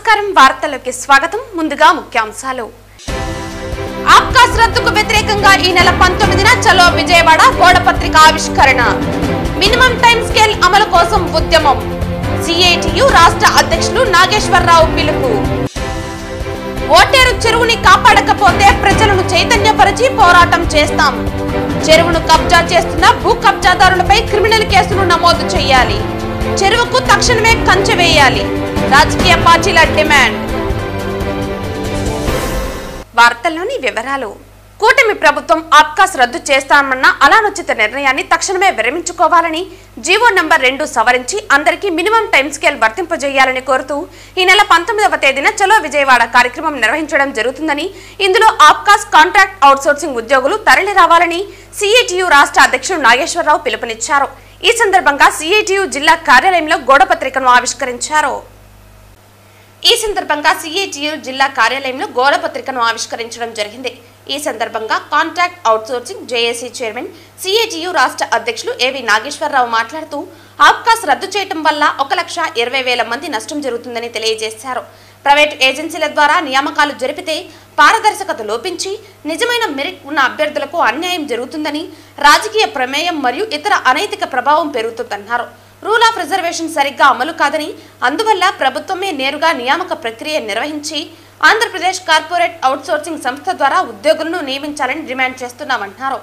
నమస్కారం వార్తలకు స్వాగతం ముందుగా ముఖ్యాంశాలు ఆబ్కాస్ రద్దుకు వ్యతిరేకంగా ఈ నెల 19న చలో విజయవాడ గోడపత్రిక ఆవిష్కరణ మినిమం టైం స్కేల్ అమలు కోసం ఉద్యమం సిఐటియు రాష్ట్ర అధ్యక్షులు నాగేశ్వరరావు పిలుపు ఓటేరు చెరువుని కాపాడకపోతే ప్రజలను చైతన్యపరిచి పోరాటం చేస్తాం చెరువును కబ్జా చేస్తున్న భూ కబ్జాదారులపై క్రిమినల్ కేసులు నమోదు చేయాలి చెరువుకు తక్షణమే కంచె వేయాలి రాజకీయ పార్టీల డిమాండ్ వార్తల్లోని వివరాలు కూటమి ప్రభుత్వం ఆబ్కాస్ రద్దు చేస్తామన్న అనాలోచిత నిర్ణయాన్ని తక్షణమే విరమించుకోవాలని జీవో నంబర్ 2 సవరించి అందరికీ మినిమం టైం స్కేల్ వర్తింపజేయాలని కోరుతూ ఈ నెల 19వ తేదీన చలో విజయవాడ కార్యక్రమం నిర్వహించడం జరుగుతుందని ఇందులో ఆబ్కాస్ కాంట్రాక్ట్ అవుట్సోర్సింగ్ ఉద్యోగులు తరలి రావాలని సిఐటియు రాష్ట్ర అధ్యక్షుడు నాగేశ్వరరావు పిలుపునిచ్చారు ఈ సందర్భంగా సిఐటియు జిల్లా కార్యాలయంలో గోడపత్రికను ఆవిష్కరించారు ఈ సందర్భంగా సిఐటియు జిల్లా కార్యాలయంలో గోడపత్రికను ఆవిష్కరించడం జరిగింది ఈ సందర్భంగా contract outsourcing JAC chairman CITU రాష్ట్ర అధ్యక్షులు ఏవి నాగేశ్వరరావు మాట్లాడుతూ ఆబ్కాస్ రద్దు చేయడం వల్ల 1,20,000 మంది నష్టం జరుగుతుందని తెలియజేశారు ప్రైవేటు ఏజెన్సీల ద్వారా నియామకాలు జరిపితే పారదర్శకత లోపించి నిజమైన మెరిట్ ఉన్న అభ్యర్థులకు అన్యాయం జరుగుతుందని రాజకీయ ప్రమేయం మరియు ఇతర అనైతిక ప్రభావం పెరుగుతుందన్నారు రూల్ ఆఫ్ రిజర్వేషన్ సరిగ్గా అమలు కాదని అందువల్ల ప్రభుత్వమే నేరుగా నియామక ప్రక్రియ నిర్వహించి ఆంధ్రప్రదేశ్ కార్పొరేట్ అవుట్సోర్సింగ్ సంస్థ ద్వారా ఉద్యోగులను నియమించాలని డిమాండ్ చేస్తున్నామన్నారు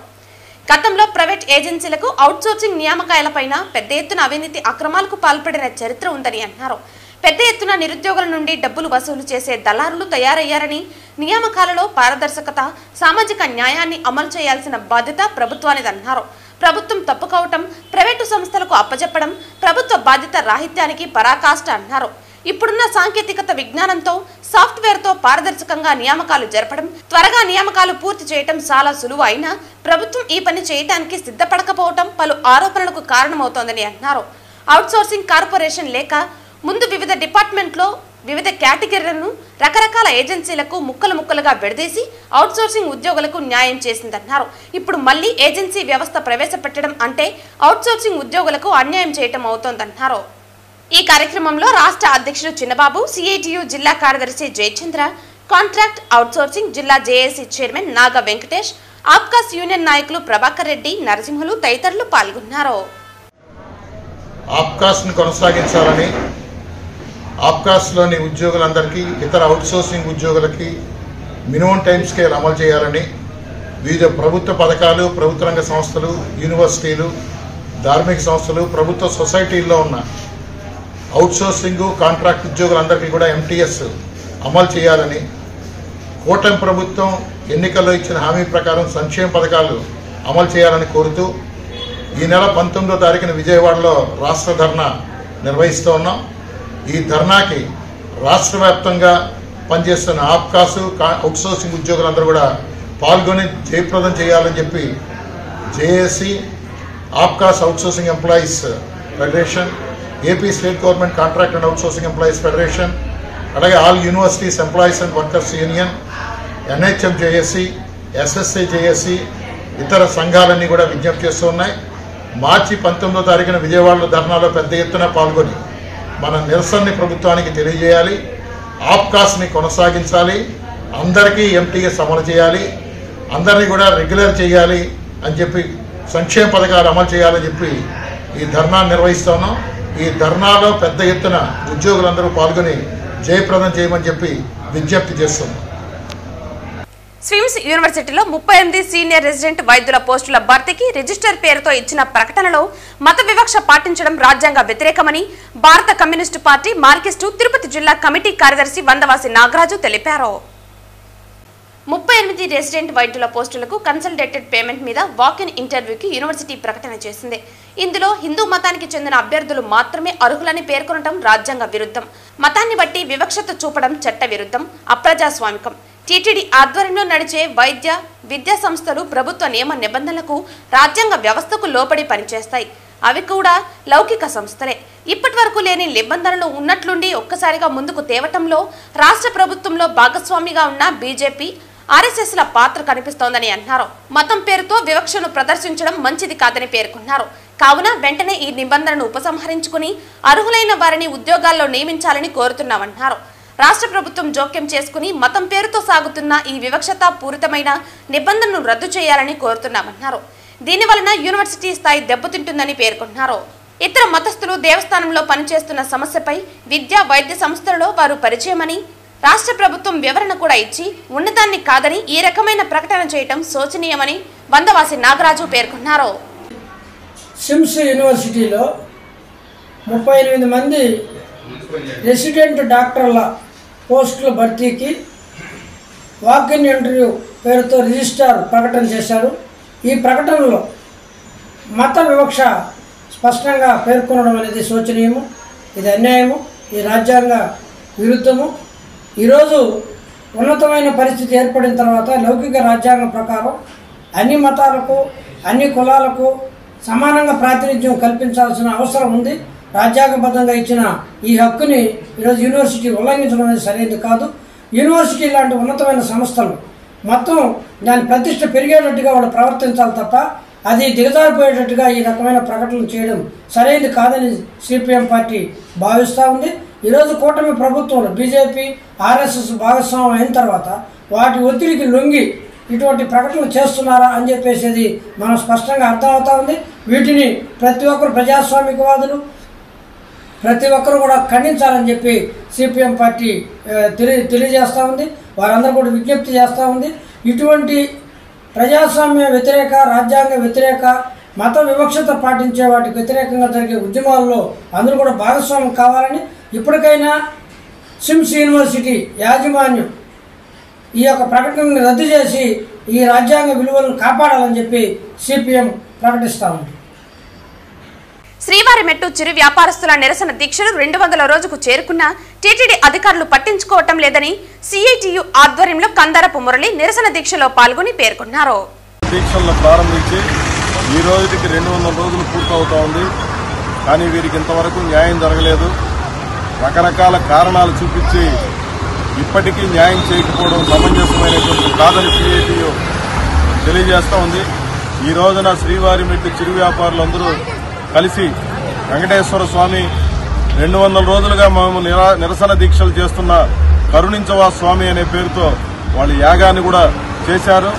గతంలో ప్రైవేట్ ఏజెన్సీలకు అవుట్సోర్సింగ్ నియామకాలపైన పెద్ద ఎత్తున అవినీతి అక్రమాలకు పాల్పడిన చరిత్ర ఉందని అన్నారు పెద్ద ఎత్తున నిరుద్యోగుల నుండి డబ్బులు వసూలు చేసే దళారులు తయారయ్యారని నియామకాలలో పారదర్శకత సామాజిక న్యాయాన్ని అమలు చేయాల్సిన బాధ్యత ప్రభుత్వానిదన్నారు ప్రభుత్వం తప్పుకోవటం ప్రైవేటు సంస్థలకు అప్పజెప్పడం ప్రభుత్వ బాధ్యత రాహిత్యానికి పరాకాష్ట అన్నారు ఇప్పుడున్న సాంకేతికత విజ్ఞానంతో సాఫ్ట్వేర్తో పారదర్శకంగా నియామకాలు జరపడం త్వరగా నియామకాలు పూర్తి చేయడం చాలా సులువు అయినా ప్రభుత్వం ఈ పని చేయడానికి సిద్ధపడకపోవటం పలు ఆరోపణలకు కారణమవుతోందని అన్నారు అవుట్సోర్సింగ్ కార్పొరేషన్ లేక ముందు వివిధ డిపార్ట్మెంట్లో వివిధ కేటగిరీలను రకరకాల ఏజెన్సీలకు ముక్కలుగా విడదీసి అవుట్సోర్సింగ్ ఉద్యోగులకు న్యాయం చేసిందన్నారు ఇప్పుడు మళ్లీ ఏజెన్సీ వ్యవస్థ ప్రవేశపెట్టడం అంటే అవుట్సోర్సింగ్ ఉద్యోగులకు అన్యాయం చేయటం అవుతోందన్నారు ఈ కార్యక్రమంలో రాష్ట్ర అధ్యక్షుడు చిన్నబాబు సిఐటియు జిల్లా కార్యదర్శి జయచంద్ర కాంట్రాక్ట్ అవుట్సోర్సింగ్ జిల్లా జేఏసీ చైర్మన్ నాగ వెంకటేష్ ఆబ్కాస్ యూనియన్ నాయకులు ప్రభాకర్ రెడ్డి నరసింహులు తదితరులు పాల్గొన్నారు ఆబ్కాస్ను కొనసాగించాలని ఆబ్కాస్లోని ఉద్యోగులందరికీ ఇతర అవుట్సోర్సింగ్ ఉద్యోగులకి మినిమం టైం స్కేల్ అమలు చేయాలని వివిధ ప్రభుత్వ పథకాలు ప్రభుత్వ రంగ సంస్థలు యూనివర్సిటీలు ధార్మిక సంస్థలు ప్రభుత్వ సొసైటీల్లో ఉన్న అవుట్సోర్సింగ్ కాంట్రాక్ట్ ఉద్యోగులందరికీ కూడా ఎంటీఎస్ అమలు చేయాలని కూటమి ప్రభుత్వం ఎన్నికల్లో ఇచ్చిన హామీ ప్రకారం సంక్షేమ పథకాలు అమలు చేయాలని కోరుతూ ఈ నెల 19వ తారీఖున విజయవాడలో రాష్ట్ర ధర్నా నిర్వహిస్తూ ఉన్నాం ఈ ధర్నాకి రాష్ట్ర వ్యాప్తంగా పనిచేస్తున్న ఆబ్కాసు అవుట్సోర్సింగ్ ఉద్యోగులందరూ కూడా పాల్గొని జయప్రదం చేయాలని చెప్పి JAC APCOS outsourcing employees federation AP state government contract and outsourcing employees federation అలాగే all universities employees and workers union NHM JAC SSA JAC ఇతర సంఘాలన్నీ కూడా విజ్ఞప్తి చేస్తూ ఉన్నాయి మార్చి 19వ తారీఖున విజయవాడలో ధర్నాలో పెద్ద ఎత్తున పాల్గొని మన నిరసనని ప్రభుత్వానికి తెలియజేయాలి ఆబ్కాస్ని కొనసాగించాలి అందరికీ ఎంటీఎస్ అమలు చేయాలి అందరినీ కూడా రెగ్యులర్ చేయాలి అని చెప్పి సంక్షేమ పథకాలు అమలు చేయాలని చెప్పి ఈ ధర్నా నిర్వహిస్తున్నాం ఈ ధర్నాలో పెద్ద ఎత్తున ఉద్యోగులందరూ పాల్గొని జయప్రదం చేయమని చెప్పి విజ్ఞప్తి చేస్తున్నాం స్విమ్స్ యూనివర్సిటీలో 38 సీనియర్ రెసిడెంట్ వైద్యుల పోస్టుల భర్తీకి రిజిస్టర్ పేరుతో ఇచ్చిన ప్రకటనలో మత వివక్ష పాటించడం రాజ్యాంగ వ్యతిరేకమని భారత కమ్యూనిస్టు పార్టీ మార్కిస్టు తిరుపతి జిల్లా కమిటీ కార్యదర్శి వందవాసి నాగరాజు తెలిపారు 38 రెసిడెంట్ వైద్యుల పోస్టులకు కన్సల్టేటెడ్ పేమెంట్ మీద వాక్-ఇన్ ఇంటర్వ్యూకి యూనివర్సిటీ ప్రకటన చేసింది ఇందులో హిందూ మతానికి చెందిన అభ్యర్థులు మాత్రమే అర్హులని పేర్కొనడం రాజ్యాంగ విరుద్ధం మతాన్ని బట్టి వివక్షత చూపడం చట్ట విరుద్ధం అప్రజాస్వామికం టీటీడీ ఆధ్వర్యంలో నడిచే వైద్య విద్యా సంస్థలు ప్రభుత్వ నియమ నిబంధనలకు రాజ్యాంగ వ్యవస్థకు లోబడి పనిచేస్తాయి అవి కూడా లౌకిక సంస్థలే ఇప్పటి వరకు లేని నిబంధనలు ఉన్నట్లుండి ఒక్కసారిగా ముందుకు తేవటంలో రాష్ట్ర ప్రభుత్వంలో భాగస్వామిగా ఉన్న బీజేపీ ఆర్ఎస్ఎస్ల పాత్ర కనిపిస్తోందని అన్నారు మతం పేరుతో వివక్షను ప్రదర్శించడం మంచిది కాదని పేర్కొన్నారు కావున వెంటనే ఈ నిబంధనను ఉపసంహరించుకుని అర్హులైన వారిని ఉద్యోగాల్లో నియమించాలని కోరుతున్నామన్నారు రాష్ట్ర ప్రభుత్వం జోక్యం చేసుకుని మతం పేరుతో సాగుతున్న ఈ వివక్షత పూరితమైన నిబంధనను రద్దు చేయాలని కోరుతున్నామన్నారు. దీనివలన యూనివర్సిటీ స్థాయి దెబ్బతింటుందని పేర్కొన్నారు. ఇతర మతస్థులు దేవస్థానంలో పనిచేస్తున్న సమస్యపై విద్యా వైద్య సంస్థలలో వారు పరిచయమని, రాష్ట్ర ప్రభుత్వం వివరణ కూడా ఇచ్చి ఉన్నదాన్ని కాదని ఈ రకమైన ప్రకటన చేయటం శోచనీయమని వందవాసి నాగరాజు పేర్కొన్నారు. సిమ్స్ యూనివర్సిటీలో 38 మంది రెసిడెంట్ డాక్టర్ల పోస్టుల భర్తీకి వాక్-ఇన్ ఇంటర్వ్యూ పేరుతో రిజిస్ట్రార్ ప్రకటన చేశారు. ఈ ప్రకటనలో మత వివక్ష స్పష్టంగా పేర్కొనడం అనేది శోచనీయము, ఇది అన్యాయము, ఈ రాజ్యాంగ విరుద్ధము. ఈరోజు ఉన్నతమైన పరిస్థితి ఏర్పడిన తర్వాత లౌకిక రాజ్యాంగం ప్రకారం అన్ని మతాలకు అన్ని కులాలకు సమానంగా ప్రాతినిధ్యం కల్పించాల్సిన అవసరం ఉంది. రాజ్యాంగబద్ధంగా ఇచ్చిన ఈ హక్కుని ఈరోజు యూనివర్సిటీ ఉల్లంఘించడం అనేది సరైనది కాదు. యూనివర్సిటీ లాంటి ఉన్నతమైన సంస్థలు మొత్తం దాని ప్రతిష్ట పెరిగేటట్టుగా వాళ్ళు ప్రవర్తించాలి తప్ప అది దిగజారిపోయేటట్టుగా ఈ రకమైన ప్రకటనలు చేయడం సరైనది కాదని సిపిఎం పార్టీ భావిస్తూ ఉంది. ఈరోజు కూటమి ప్రభుత్వంలో బీజేపీ ఆర్ఎస్ఎస్ భాగస్వామ్యం అయిన తర్వాత వాటి ఒత్తిడికి లొంగి ఇటువంటి ప్రకటనలు చేస్తున్నారా అని చెప్పేసి మనం స్పష్టంగా అర్థమవుతా ఉంది. వీటిని ప్రతి ఒక్కరు ప్రజాస్వామికవాదులు ప్రతి ఒక్కరు కూడా ఖండించాలని చెప్పి సిపిఎం పార్టీ తెలియజేస్తూ ఉంది. వారందరూ కూడా విజ్ఞప్తి చేస్తూ ఉంది. ఇటువంటి ప్రజాస్వామ్య వ్యతిరేక, రాజ్యాంగ వ్యతిరేక, మత వివక్షత పాటించే వాటికి వ్యతిరేకంగా జరిగే ఉద్యమాల్లో అందరూ కూడా భాగస్వామ్యం కావాలని, ఇప్పటికైనా సిమ్స్ యూనివర్సిటీ యాజమాన్యం ఈ యొక్క ప్రకటనను రద్దు చేసి ఈ రాజ్యాంగ విలువలను కాపాడాలని చెప్పి సిపిఎం ప్రకటిస్తూ ఉంది. శ్రీవారిమెట్టు చిరు వ్యాపారస్తుల నిరసన దీక్షలు 200వ రోజుకు చేరుకున్న టీటీడీ అధికారులు పట్టించుకోవటం లేదని సిఐటియు ఆధ్వర్యంలో కందారపు మురళి నిరసన దీక్షలో పాల్గొని పేర్కొన్నారు. దీక్షలను ప్రారంభించి ఈ రోజుకి 200 రోజులు పూర్తవుతా ఉంది. కానీ వీరికి ఇంతవరకు న్యాయం జరగలేదు. రకరకాల కారణాలు చూపించి ఇప్పటికీ న్యాయం చేయకపోవడం సమంజసమైనటువంటి కాదని సిఐటియు తెలియజేస్తూ ఉంది. ఈ రోజున శ్రీవారిమెట్టు చిరు వ్యాపారులందరూ కలిసి వెంకటేశ్వర స్వామి 200 రోజులుగా మేము నిరసన దీక్షలు చేస్తున్న కరుణించవా స్వామి అనే పేరుతో వాళ్ళు యాగాన్ని కూడా చేశారు.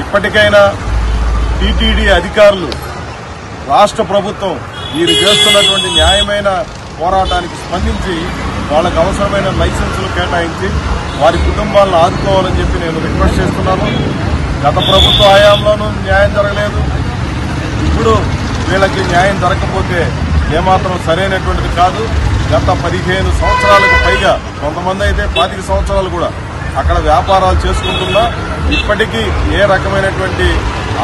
ఇప్పటికైనా టీటీడీ అధికారులు, రాష్ట్ర ప్రభుత్వం వీరు చేస్తున్నటువంటి న్యాయమైన పోరాటానికి స్పందించి వాళ్ళకు అవసరమైన లైసెన్సులు కేటాయించి వారి కుటుంబాలను ఆదుకోవాలని చెప్పి నేను రిక్వెస్ట్ చేస్తున్నాను. గత ప్రభుత్వ హయాంలోనూ న్యాయం జరగలేదు. ఇప్పుడు వీళ్ళకి న్యాయం జరగకపోతే ఏమాత్రం సరైనటువంటిది కాదు. గత 15 సంవత్సరాలకు పైగా, కొంతమంది అయితే 25 సంవత్సరాలు కూడా అక్కడ వ్యాపారాలు చేసుకుంటున్నా ఇప్పటికీ ఏ రకమైనటువంటి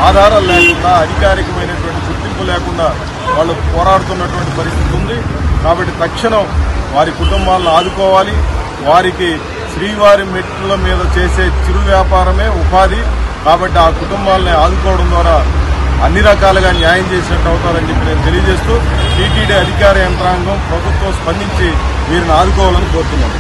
ఆధారాలు లేకుండా, అధికారికమైనటువంటి గుర్తింపు లేకుండా వాళ్ళు పోరాడుతున్నటువంటి పరిస్థితి ఉంది. కాబట్టి తక్షణం వారి కుటుంబాలను ఆదుకోవాలి. వారికి శ్రీవారి మెట్ల మీద చేసే చిరు వ్యాపారమే ఉపాధి. కాబట్టి ఆ కుటుంబాలని ఆదుకోవడం ద్వారా అన్ని రకాలుగా న్యాయం చేసినట్టు అవుతారని చెప్పి నేను తెలియజేస్తూ టీటీడీ అధికార యంత్రాంగం, ప్రభుత్వం స్పందించి వీరిని ఆదుకోవాలని కోరుతున్నాను.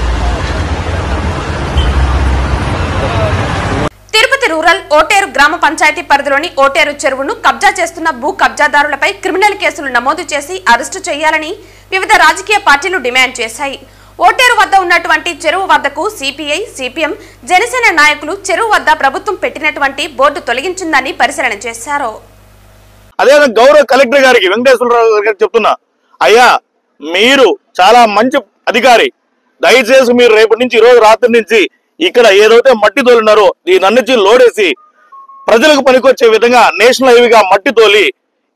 తిరుపతి రూరల్ ఓటేరు గ్రామ పంచాయతీ పరిధిలోని ఓటేరు చెరువును కబ్జా చేస్తున్న భూ కబ్జాదారులపై క్రిమినల్ కేసులు నమోదు చేసి అరెస్టు చేయాలని వివిధ రాజకీయ పార్టీలు డిమాండ్ చేశాయి. ఓటేరు వద్ద ఉన్నటువంటి చెరువు వద్దకు సిపిఐ, సిపిఎం, జనసేన నాయకులు చెరువు వద్ద ప్రభుత్వం పెట్టినటువంటి బోర్డు తొలగించిందని పరిశీలన చేశారు. అదే గౌరవ కలెక్టర్ గారికి, వెంకటేశ్వరరావు గారికి చెప్తున్నా, అయ్యా మీరు చాలా మంచి అధికారి, దయచేసి మీరు రేపటి నుంచి, ఈ రోజు రాత్రి నుంచి ఇక్కడ ఏదైతే మట్టి తోలినారో దీని అన్నించి లోడేసి ప్రజలకు పనికొచ్చే విధంగా నేషనల్ హైవేగా మట్టి తోలి,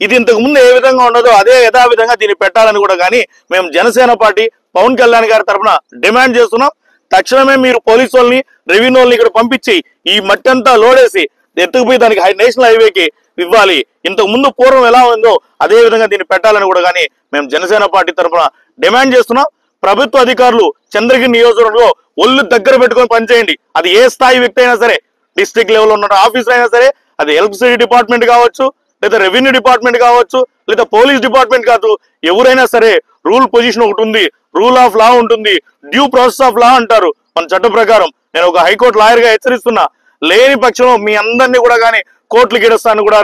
ఇది ఇంతకు ముందు ఏ విధంగా ఉండదో అదే యథావిధంగా దీన్ని పెట్టాలని కూడా కానీ మేము జనసేన పార్టీ పవన్ కళ్యాణ్ గారి తరఫున డిమాండ్ చేస్తున్నాం. తక్షణమే మీరు పోలీసు వాళ్ళని, రెవెన్యూ వాళ్ళని ఇక్కడ పంపించి ఈ మట్టి అంతా లోడేసి ఎత్తుకుపోయి దానికి నేషనల్ హైవేకి ఇవ్వాలి. ఇంతకు ముందు పూర్వం ఎలా ఉందో అదే విధంగా దీన్ని పెట్టాలని కూడా కానీ మేము జనసేన పార్టీ తరఫున డిమాండ్ చేస్తున్నాం. ప్రభుత్వ అధికారులు చంద్రగిరి నియోజకవర్గంలో ఒళ్ళు దగ్గర పెట్టుకొని పనిచేయండి. అది ఏ స్థాయి వ్యక్తి అయినా సరే, డిస్ట్రిక్ట్ లెవెల్లో ఉన్న ఆఫీసర్ అయినా సరే, అది ఎలక్ట్రిసిటీ డిపార్ట్మెంట్ కావచ్చు, లేదా రెవెన్యూ డిపార్ట్మెంట్ కావచ్చు, లేదా పోలీస్ డిపార్ట్మెంట్ కాదు, ఎవరైనా సరే రూల్ పొజిషన్ ఒకటి ఉంది, రూల్ ఆఫ్ లా ఉంటుంది, డ్యూ ప్రాసెస్ ఆఫ్ లా అంటారు మన చట్ట ప్రకారం. నేను ఒక హైకోర్టు లాయర్ గా హెచ్చరిస్తున్నా, లేని పక్షంలో మీ అందరినీ కూడా కానీ కోర్టులకు ఇడస్తాను కూడా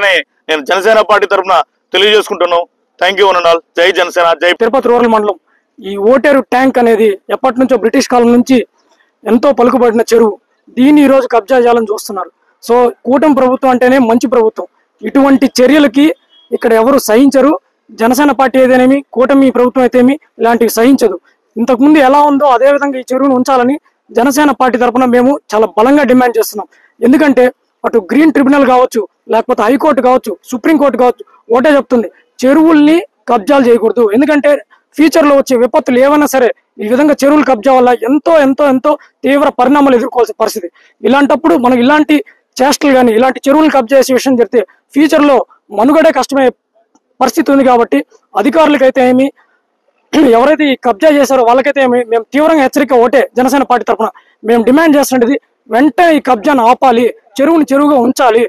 నేను జనసేన పార్టీ తరఫున తెలియజేసుకుంటున్నాను. థ్యాంక్ యూ అనండాల్. జై జనసేన, జై. తిరుపతి రూరల్ మండలం ఈ ఓటేరు ట్యాంక్ అనేది ఎప్పటి నుంచో బ్రిటిష్ కాలం నుంచి ఎంతో పలుకుబడిన చెరువు, దీన్ని ఈరోజు కబ్జా చేయాలని చూస్తున్నారు. సో కూటమి ప్రభుత్వం అంటేనే మంచి ప్రభుత్వం. ఇటువంటి చర్యలకి ఇక్కడ ఎవరు సహించరు. జనసేన పార్టీ ఏదైనేమి, కూటమి ప్రభుత్వం అయితేమి ఇలాంటివి సహించదు. ఇంతకుముందు ఎలా ఉందో అదే విధంగా ఈ చెరువును ఉంచాలని జనసేన పార్టీ తరఫున మేము చాలా బలంగా డిమాండ్ చేస్తున్నాం. ఎందుకంటే అటు గ్రీన్ ట్రిబ్యునల్ కావచ్చు, లేకపోతే హైకోర్టు కావచ్చు, సుప్రీంకోర్టు కావచ్చు, ఒకటే చెప్తుంది, చెరువుల్ని కబ్జాలు చేయకూడదు. ఎందుకంటే ఫ్యూచర్లో వచ్చే విపత్తులు ఏమైనా సరే ఈ విధంగా చెరువులు కబ్జా వల్ల ఎంతో ఎంతో ఎంతో తీవ్ర పరిణామాలు ఎదుర్కోవాల్సిన పరిస్థితి. ఇలాంటప్పుడు మనం ఇలాంటి చేష్టలు కానీ ఇలాంటి చెరువులు కబ్జా చేసే విషయం జరిగితే ఫ్యూచర్లో మనుగడే కష్టమయ్యే పరిస్థితి ఉంది. కాబట్టి అధికారులకైతే ఏమి, ఎవరైతే ఈ కబ్జా చేశారో వాళ్ళకైతే ఏమి మేము తీవ్రంగా హెచ్చరిక ఒకటే జనసేన పార్టీ తరఫున మేము డిమాండ్ చేస్తున్నది, వెంటనే ఈ కబ్జాను ఆపాలి, చెరువుని చెరువుగా ఉంచాలి,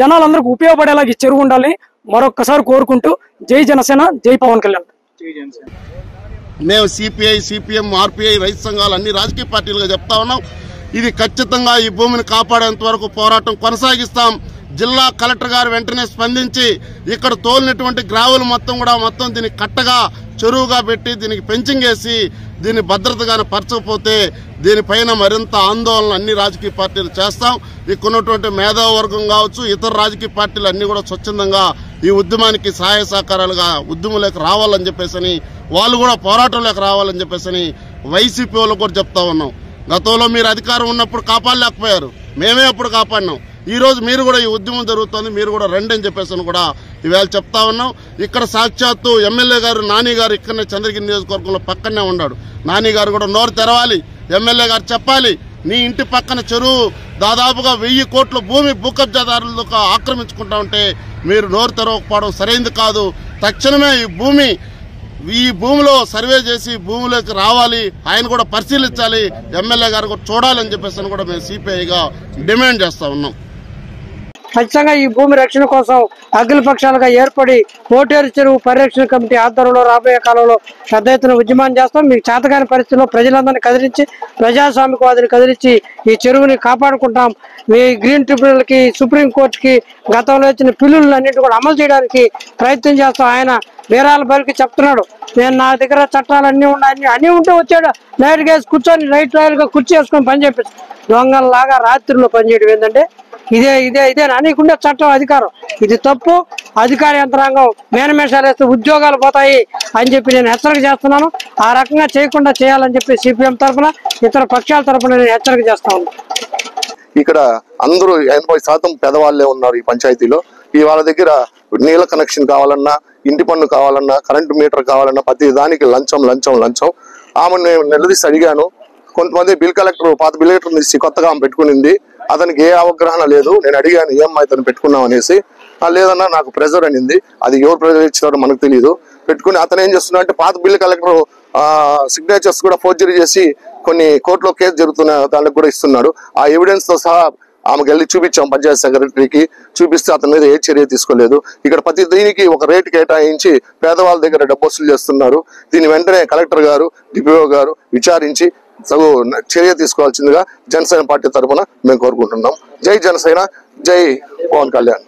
జనాలందరికీ ఉపయోగపడేలా ఈ చెరువు ఉండాలని మరొక్కసారి కోరుకుంటూ జై జనసేన, జై పవన్ కళ్యాణ్. మేము సిపిఐ, సిపిఎం, ఆర్పిఐ, రైతు సంఘాలు అన్ని రాజకీయ పార్టీలుగా చెప్తా ఉన్నాం. ఇది ఖచ్చితంగా ఈ భూమిని కాపాడేంత వరకు పోరాటం కొనసాగిస్తాం. జిల్లా కలెక్టర్ గారు వెంటనే స్పందించి ఇక్కడ తోలినటువంటి గ్రావులు మొత్తం దీనికి కట్టగా చెరువుగా పెట్టి దీనికి పెంచింగ్ వేసి దీన్ని భద్రతగానే పరచకపోతే దీనిపైన మరింత ఆందోళన అన్ని రాజకీయ పార్టీలు చేస్తాం. ఇక్కడ ఉన్నటువంటి మేధావర్గం కావచ్చు, ఇతర రాజకీయ పార్టీలు అన్ని కూడా స్వచ్ఛందంగా ఈ ఉద్యమానికి సహాయ సహకారాలుగా ఉద్యమంలోకి రావాలని చెప్పేసి, వాళ్ళు కూడా పోరాటంలోకి రావాలని చెప్పేసి వైసీపీ వాళ్ళు కూడా చెప్తా ఉన్నాం. గతంలో మీరు అధికారం ఉన్నప్పుడు కాపాడలేకపోయారు, మేమే అప్పుడు కాపాడినాం. ఈ రోజు మీరు కూడా ఈ ఉద్యమం జరుగుతుంది, మీరు కూడా రండి అని చెప్పేసి కూడా ఇవాళ చెప్తా ఉన్నాం. ఇక్కడ సాక్షాత్తు ఎమ్మెల్యే గారు నాని గారు ఇక్కడనే చంద్రగిరి నియోజకవర్గంలో పక్కనే ఉన్నాడు. నాని గారు కూడా నోరు తెరవాలి, ఎమ్మెల్యే గారు చెప్పాలి, నీ ఇంటి పక్కన చెరువు దాదాపుగా 1000 కోట్ల భూమి భూకబ్జాదారులతో ఆక్రమించుకుంటా ఉంటే మీరు నోరు తెరవకపోవడం సరైంది కాదు. తక్షణమే ఈ భూమిలో సర్వే చేసి భూమిలోకి రావాలి, ఆయన కూడా పరిశీలించాలి, ఎమ్మెల్యే గారు కూడా చూడాలని చెప్పేసి కూడా మేము సిపిఐగా డిమాండ్ చేస్తా ఉన్నాం. ఖచ్చితంగా ఈ భూమి రక్షణ కోసం అఖిల పక్షాలుగా ఏర్పడి కోటేరు చెరువు పరిరక్షణ కమిటీ ఆధ్వర్యంలో రాబోయే కాలంలో పెద్ద ఎత్తున ఉద్యమాన్ని చేస్తాం. మీకు చేతకాని పరిస్థితుల్లో ప్రజలందరినీ కదిలించి, ప్రజాస్వామికవాదిని కదిలించి ఈ చెరువుని కాపాడుకుంటాం. మీ గ్రీన్ ట్రిబ్యునల్కి, సుప్రీంకోర్టుకి గతంలో వచ్చిన పిల్లులన్నింటి కూడా అమలు చేయడానికి ప్రయత్నం చేస్తాం. ఆయన వీరాల బలికి చెప్తున్నాడు, నేను నా దగ్గర చట్టాలు అన్నీ ఉంటే వచ్చాడు లైట్ వేసి కూర్చొని రైట్ రాయల్గా కుర్చీ వేసుకొని పని చేపించు. దొంగల్లాగా రాత్రిలో పనిచేయడం ఏంటంటే ఇదే నీకుండే చట్టం, అధికారం, ఇది తప్పు. అధికార యంత్రాంగం మేనమేషాలు వేస్తే ఉద్యోగాలు పోతాయి అని చెప్పి నేను హెచ్చరిక చేస్తున్నాను. ఆ రకంగా చేయకుండా చేయాలని చెప్పి సిపిఎం తరఫున, ఇతర పక్షాల తరఫున నేను హెచ్చరిక చేస్తా ఉన్నాను. ఇక్కడ అందరూ 80% పెదవాళ్లే ఉన్నారు ఈ పంచాయతీలో. వాళ్ళ దగ్గర నీళ్ళ కనెక్షన్ కావాలన్నా, ఇంటి పన్ను కావాలన్నా, కరెంటు మీటర్ కావాలన్నా ప్రతి దానికి లంచం. ఆమెను నిలదీసి అడిగాను. కొంతమంది బిల్ కలెక్టర్, పాత బిల్ కలెక్టర్ తీసి కొత్తగా ఆమె పెట్టుకునింది. అతనికి ఏ అవగాహన లేదు. నేను అడిగాను, ఏమ్మా ఇతను పెట్టుకున్నాం అనేసి. లేదన్నా నాకు ప్రెజర్ అనింది. అది ఎవరు ప్రెజర్ ఇచ్చారో మనకు తెలియదు. పెట్టుకుని అతను ఏం చేస్తున్నా అంటే పాత బిల్ కలెక్టర్ సిగ్నేచర్స్ కూడా ఫోర్జరీ చేసి కొన్ని కోర్టులో కేసు జరుగుతున్న దానికి కూడా ఇస్తున్నాడు. ఆ ఎవిడెన్స్ తో సహా ఆమెకు వెళ్ళి చూపించాం పంచాయత్ సెక్రటరీకి. చూపిస్తే అతని మీద ఏ చర్య తీసుకోలేదు. ఇక్కడ ప్రతి దీనికి ఒక రేటు కేటాయించి పేదవాళ్ళ దగ్గర డబ్బు వసూలు చేస్తున్నారు. దీని వెంటనే కలెక్టర్ గారు, డిపిఓ గారు విచారించి చర్య తీసుకోవాల్సిందిగా జనసేన పార్టీ తరఫున మేము కోరుకుంటున్నాం. జై జనసేన, జై పవన్ కళ్యాణ్.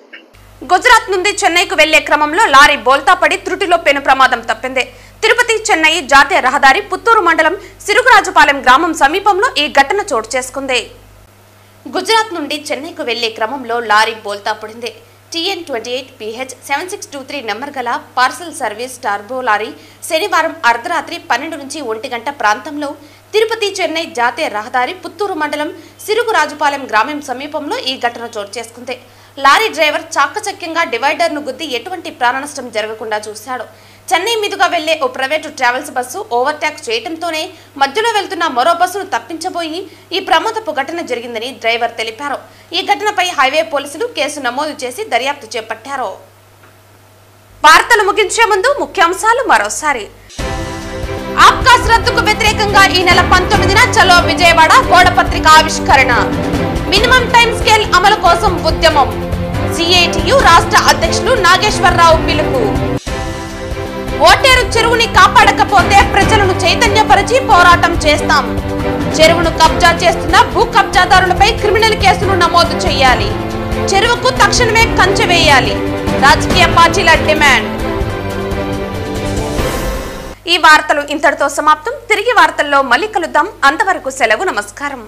గుజరాత్ నుండి చెన్నైకు వెళ్లే క్రమంలో లారీ బోల్తా పడి త్రుటిలో పెను ప్రమాదం తప్పింది. తిరుపతి చెన్నై జాతీయ రహదారి పుత్తూరు మండలం సిరుగురాజుపాలెం గ్రామం సమీపంలో ఈ ఘటన చోటు చేసుకుంది. గుజరాత్ నుండి చెన్నైకు వెళ్లే క్రమంలో లారీ బోల్తా పడింది. TN28PH 7623 నెంబర్ గల పార్సల్ సర్వీస్ టర్బో లారీ శనివారం అర్ధరాత్రి 12 నుంచి 1 గంట ప్రాంతంలో తిరుపతి చెన్నై జాతీయ రహదారి పుత్తూరు మండలం సిరుగురాజుపాలెం గ్రామం సమీపంలో ఈ ఘటన చోటు చేసుకుంది. లారీ డ్రైవర్ చాకచక్యంగా డివైడర్ను గుద్ది ఎటువంటి ప్రాణనష్టం జరగకుండా చూశాడు. చెన్నై మీదుగా వెళ్లే ఓ ప్రైవేటు ట్రావెల్స్ బస్సు ఓవర్టేక్ చేయడంతోనే మధ్యలో వెళ్తున్న మరో బస్సును తప్పించబోయి ఈ ప్రమాదపు ఘటన జరిగిందని డ్రైవర్ తెలిపారు. ఈ ఘటనపై హైవే పోలీసులు కేసు నమోదు చేసి దర్యాప్తు చేపట్టారు. వార్తలు ముగించే ముందు ముఖ్యాంశాలు మరోసారి. ఆబ్కాస్ రద్దుకు వ్యతిరేకంగా ఈ నెల 19న చలో విజయవాడ గోడపత్రిక ఆవిష్కరణ. మినిమం టైం స్కేల్ అమలు కోసం ఉద్యమం. సిఐటియు రాష్ట్ర అధ్యక్షులు నాగేశ్వరరావు పిలుపు. ఓటేరు చెరువుని కాపాడకపోతే ప్రజలను చైతన్యపరిచి పోరాటం చేస్తాం. చెరువును కబ్జా చేస్తున్న భూ కబ్జాదారులపై క్రిమినల్ కేసులు నమోదు చేయాలి. చెరువుకు తక్షణమే కంచె వేయాలి. రాజకీయ పార్టీల డిమాండ్. ఈ వార్తలు ఇంతటితో సమాప్తం. తిరిగి వార్తల్లో మళ్ళీ కలుద్దాం. అంతవరకు సెలవు. నమస్కారం.